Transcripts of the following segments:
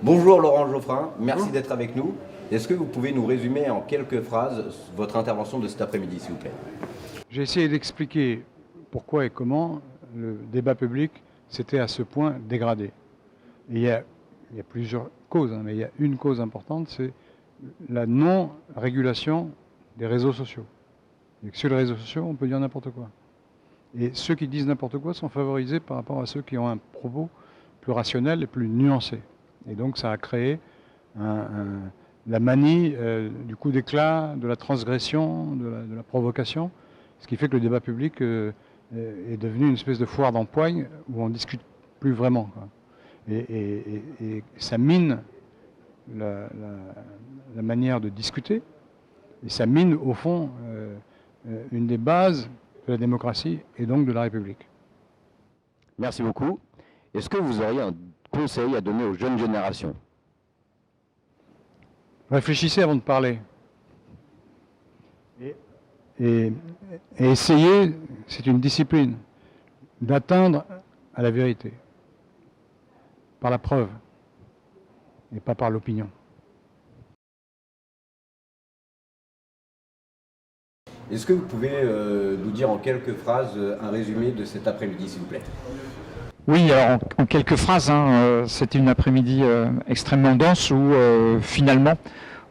Bonjour Laurent Geoffrin, merci d'être avec nous. Est-ce que vous pouvez nous résumer en quelques phrases votre intervention de cet après-midi, s'il vous plaît? J'ai essayé d'expliquer pourquoi et comment le débat public s'était à ce point dégradé. Et il y a plusieurs causes, mais il y a une cause importante, c'est la non-régulation des réseaux sociaux. Et sur les réseaux sociaux, on peut dire n'importe quoi. Et ceux qui disent n'importe quoi sont favorisés par rapport à ceux qui ont un propos plus rationnel et plus nuancé. Et donc ça a créé la manie du coup d'éclat, de la transgression, de la provocation, ce qui fait que le débat public est devenu une espèce de foire d'empoigne où on ne discute plus vraiment, quoi. Et ça mine la manière de discuter, et ça mine au fond une des bases de la démocratie et donc de la République. Merci beaucoup. Est-ce que vous auriez un conseil à donner aux jeunes générations? Réfléchissez avant de parler. Et essayez, c'est une discipline, d'atteindre à la vérité. Par la preuve, et pas par l'opinion. Est-ce que vous pouvez nous dire en quelques phrases un résumé de cet après-midi, s'il vous plaît? Oui, alors en quelques phrases, c'était une après-midi extrêmement dense où finalement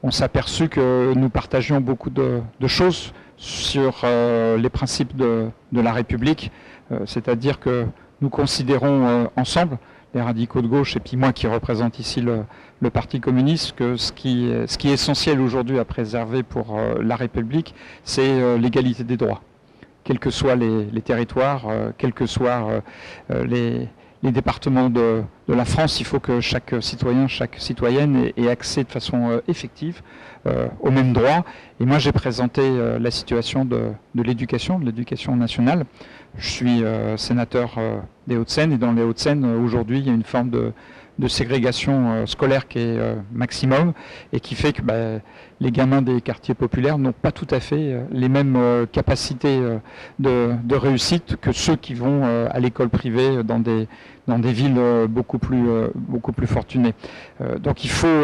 on s'est aperçu que nous partagions beaucoup de choses sur les principes de la République, c'est-à-dire que nous considérons ensemble, les radicaux de gauche et puis moi qui représente ici le Parti communiste, que ce qui est essentiel aujourd'hui à préserver pour la République, c'est l'égalité des droits. Quels que soient les territoires, quels que soient les départements de la France, il faut que chaque citoyen, chaque citoyenne ait accès de façon effective aux mêmes droits. Et moi, j'ai présenté la situation de l'éducation nationale. Je suis sénateur des Hauts-de-Seine, et dans les Hauts-de-Seine, aujourd'hui, il y a une forme de ségrégation scolaire qui est maximum, et qui fait que les gamins des quartiers populaires n'ont pas tout à fait les mêmes capacités de réussite que ceux qui vont à l'école privée dans des villes beaucoup plus fortunées. Donc il faut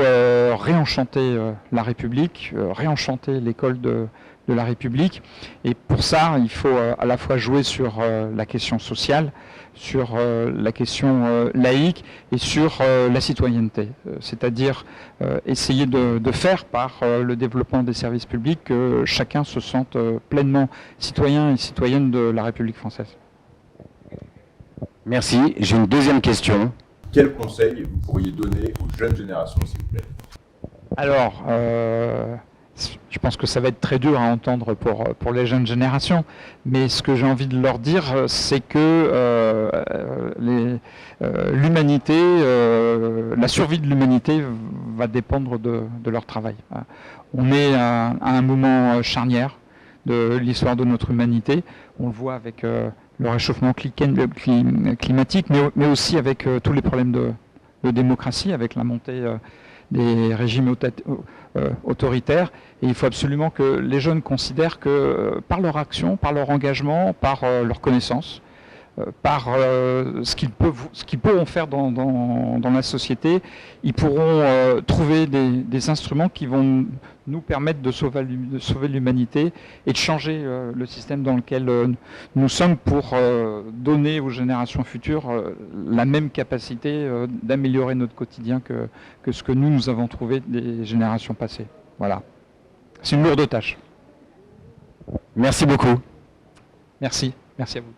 réenchanter la République, réenchanter l'école de la République, et pour ça il faut à la fois jouer sur la question sociale, sur la question laïque et sur la citoyenneté, c'est-à-dire essayer de faire par le développement des services publics que chacun se sente pleinement citoyen et citoyenne de la République française. Merci. J'ai une deuxième question. Quel conseil vous pourriez donner aux jeunes générations, s'il vous plaît? Alors, je pense que ça va être très dur à entendre pour les jeunes générations, mais ce que j'ai envie de leur dire, c'est que l'humanité, la survie de l'humanité va dépendre de leur travail. On est à un moment charnière de l'histoire de notre humanité. On le voit avec le réchauffement climatique, mais aussi avec tous les problèmes de démocratie, avec la montée des régimes autoritaires. Et il faut absolument que les jeunes considèrent que par leur action, par leur engagement, par leur connaissance, par ce qu'ils pourront faire dans la société, ils pourront trouver des instruments qui vont nous permettre de sauver l'humanité et de changer le système dans lequel nous sommes, pour donner aux générations futures la même capacité d'améliorer notre quotidien que ce que nous avons trouvé des générations passées. Voilà. C'est une lourde tâche. Merci beaucoup. Merci. Merci à vous.